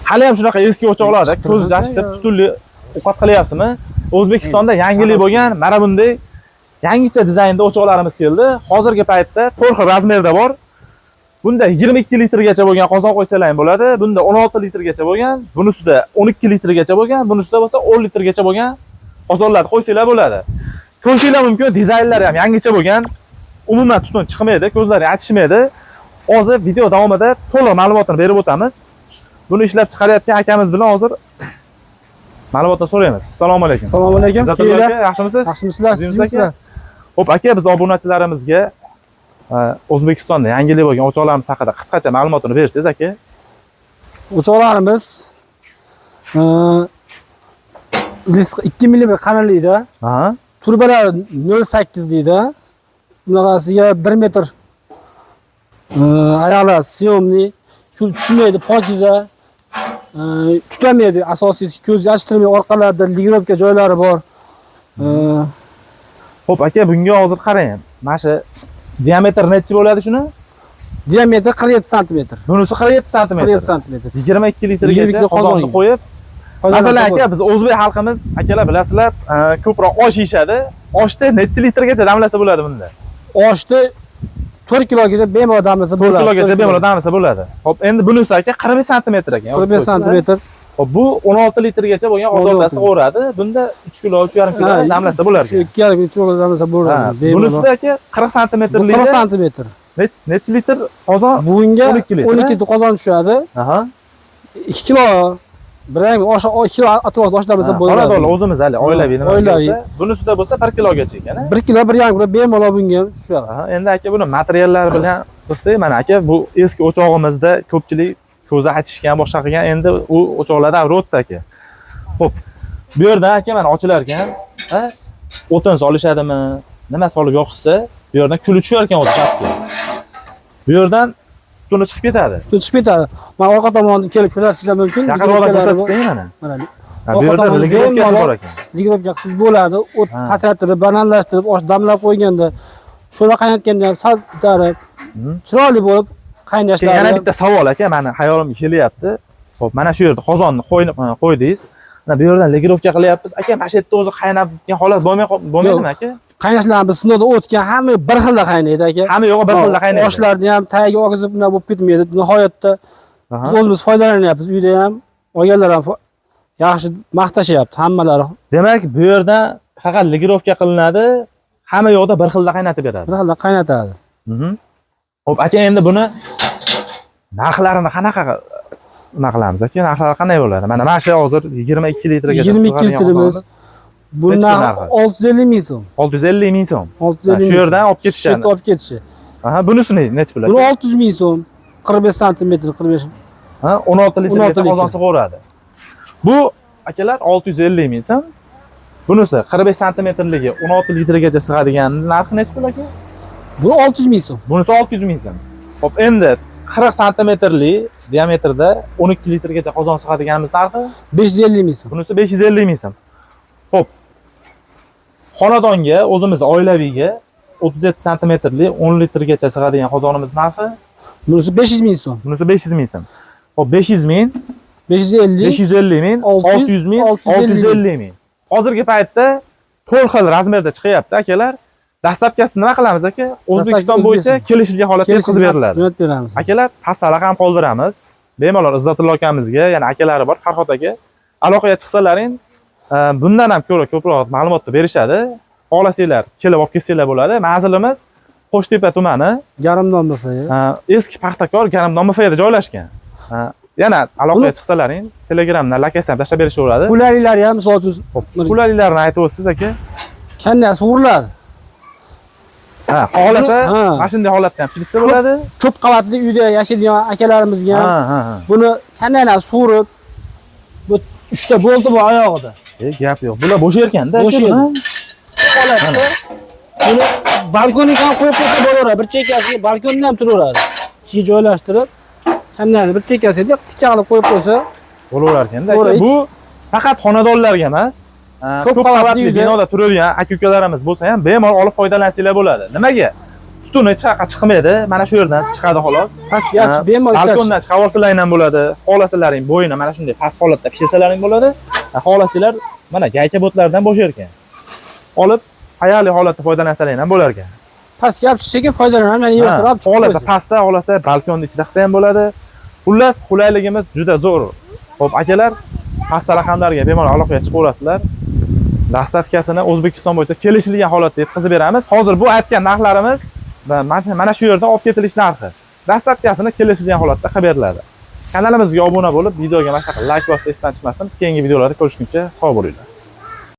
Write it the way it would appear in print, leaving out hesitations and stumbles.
hali ham shunaqa eski o'choqlarda ko'z jashib tutunli ovqat qilyapsizmi? O'zbekistonda yangilik bo'lgan mana bunday yangicha dizaynda o'choqlarimiz keldi. Hozirgi paytda 4 xil razmerda bor. Bunda 22 litrgacha bo'lgan qozon qo'ysalar ham bo'ladi. Bunda 16 litrgacha bo'lgan, bunisida 12 litrgacha bo'lgan, bunisida bo'lsa 10 litrgacha bo'lgan qozonlarni qo'ysalar bo'ladi. Ko'rishinglar mumkin, dizaynlari ham yangicha bo'lgan. Umuman tutun chiqmaydi, ko'zlari achishmaydi. Hozir video davomida to'liq ma'lumotni berib o'tamiz. Buni ishlab chiqarayotgan akamiz bilan hozir ma'lumotni so'raymiz. Assalomu alaykum. Assalomu alaykum. Yaxshimisiz? Yaxshimisizlar? Xo'p, aka, biz obunachilarimizga O'zbekistonda yangilik bo'lgan o'choqlarimiz haqida qisqacha ma'lumotni bersangiz, aka. O'choqlarimiz 2 mm qalinlikda. Turbalari 0.8 deydi. Bunaqasiga 1 metr oyoqlar syomli, kul tushmaydi, pokiza. Tutamaydi, asosiysi ko'zni ochtirmay, orqalarida ligirovka joylari bor. Xo'p, aka, bunga hozir qarang. Mana shu diametr necha bo'ladi shuni? Diametr 47 sm. Bunisi 47 sm. 47 sm. 22 litrgacha qozonni qo'yib, masalan, aka, biz o'zbek xalqimiz, akalar bilasizlar, ko'proq osh yeyishadi. Oshda necha litrgacha damlasa bo'ladi bunda? Oshda 4 kilogacha bemalol damlasa bo'ladi. 4 kilogacha bemalol damlasa bo'ladi. Xo'p, endi bunisi aka 45 sm ekan. 45 sm. Hop, bu 16 litrgacha bo'lgan qozondasi qo'radi. Bunda 3 kilo, 3,5 kilo damlasa bo'ladi. 2,5 kilo damlasa bo'ladi. Bunisida aka 40 sm. 40 sm. Necha litr qozon? Bunga 12 qozon tushadi. 2 kilo birang osh 2 kilo atrofida oshdamasa bo'ladi. Xonadonlar o'zimiz hali oilaviy nima bo'lsa, bunisida bo'lsa 1 kilogacha ekan. 1 kilo 1,5 kilo bemalol bunga tushadi. Endi aka buni materiallari bilan qiziqsak, mana aka bu eski o'chog'imizda ko'pchilik ko'zi achishgan, boshqa qilgan, endi u o'choqlarda ro'tda aka. Xo'p, bu yerdan aka mana ochilar ekan, o'tin solishadimi, nima solib yoqsa, bu yerdan kuli tushar ekan o'zi pastga. Bu yerdan tutuni chiqib ketadi. Tutun chiqib ketadi. Mana orqa tomondan kelib ko'rsatishingiz mumkin. Yaqinroqdan ko'rsatib mana. Mana. Bu yerda ligirovkasi bor ekan. Ligirovkasiz bo'ladi. O't pasaytirib, bananlashtirib, osh damlab qo'yganda, sho'rva qaynatganda ham sal ko'tarib, chiroyli bo'lib qaynashlari. Yana bitta savol aka, meni hayolimga kelyapti. Xo'p, mana shu yerda qozonni qo'ydingiz. Mana bu yerdan ligirovka qilyapmiz. Aka, mana shu yerda o'zi qaynab ketgan holat bo'lmaydimi aka? Qaynashlarimiz sinovdan o'tgan, hamma bir xilda qaynaydi aka. Hamma yo'g'i bir xilda qaynaydi. Oshlarni ham tagiga og'izib bunday bo'lib ketmaydi. Nihoyatda biz o'zimiz foydalanyapmiz. Uyda ham olganlar ham yaxshi maqtashyapti hammalari. Demak, bu yerda faqat ligirovka qilinadi, hamma yo'qda bir xilda qaynatib beradi. Bir xilda qaynatadi. Xo'p, aka, endi buni narxlarini qanaqa qilamiz aka? Narxlari qanday bo'ladi? Mana shu hozir 22 litrgacha 22 litrimiz. Bundan 650 ming so'm. 650 ming so'm. Shu yerdan olib ketishadi. Olib ketishi. Bunisi necha bo'ladi? Bu 600 ming so'm. 45 sm, 45. 16 litrgacha qozon sig'oradi. Bu akalar 650 ming so'm. Bunisi 45 sm-ligi 16 litrgacha sig'adigan narxi necha pul aka? Bu 600 ming so'm. Bunisi 600 ming so'm. Xo'p, endi 40 sm-li diametrda 12 litrgacha qozon sig'adiganimiz narxi 550 ming so'm. Bunisi 550 ming so'm. Xo'p. Xonadonga, o'zimiz oilaviyga 37 sm-li 10 litrgacha sig'adigan qozonimiz narxi bunisi 500 ming so'm. Bunisi 500 ming so'm. Xo'p, 500 ming, 550 ming, 600 ming, 650 ming. Hozirgi paytda 4 xil razmerda chiqyapti akalar. Dastlabkasini nima qilamiz aka? O'zbekiston bo'yicha kelishilgan holatda yetkazib beriladi. Jo'natib beramiz. Akalar, pastda raqam qoldiramiz. Bemalol Izzatulla akamizga, yana akalari bor, Farhod aka, aloqaga chiqsalaring, bundan ham ko'proq ma'lumotni berishadi. Xohlasanglar, kelib olib kelsanglar bo'ladi. Manzilimiz Qo'shtepa tumani, Garimdon MFY. Eski Paxtakor Garimdon MFYda joylashgan. Yana aloqaga chiqsalaring, Telegramdan lokatsiyani tashlab berishaveradi. Qulayliklari ham misol uchun, qulayliklarini aytib o'tsangiz aka. Qanday sug'uriladi? Xohlasa, mana shunday holatda ham chilsa bo'ladi. Ko'p qavatli uyda yashaydigan akalarimizga ham buni qandaylar sug'urib, bu 3 ta bolti bor oyog'ida. Gap yo'q. Bular bo'sh ekan-da. Bo'sh edi. Holatda buni balkonga ham qo'yib qo'ysa bo'laveradi. Bir chekkasiga balkonda ham turaveradi. Ichiga joylashtirib, qandaylar bir chekkasiga tikka qilib qo'yib qo'ysa bo'laverar ekan-da. Bu faqat xonadonlarga emas, ko'p qavatli binoda turadigan aka-ukalarimiz bo'lsa ham bemalol olib foydalansanglar bo'ladi. Nimaga? tutuni chiqmaydi. Mana shu yerdan chiqadi xolos. Past yaxshi bemalol ishlash. Balkondan chiqarib olsalaring ham bo'ladi. Xohlasalaring bo'yini mana shunday past holatda pishirsalaring bo'ladi. Xohlasanglar mana gayka botlardan bo'sh ekan. Olib, hayali holatda foydalansalaring ham bo'lar ekan. Past yapchi sekin foydalanib, ya'ni yig'tirib chiqib. Xohlasa pastda, xohlasa balkonda ichida qilsa ham bo'ladi. Xullas, qulayligimiz juda zo'r. Xo'p, akalar, past raqamlarga bemalol aloqaga chiqib olasizlar. Dastavkasini O'zbekiston bo'yicha kelishilgan holatda yetkazib beramiz. Hozir bu aytgan narxlarimiz mana shu yerdan olib ketilish narxi. Dastavkasini kelishilgan holatda qilib beriladi. Kanalimizga obuna bo'lib, videoga mana shunaqa like bosishdan chiqmasin. Keyingi videolarda ko'rishguncha sog' bo'linglar.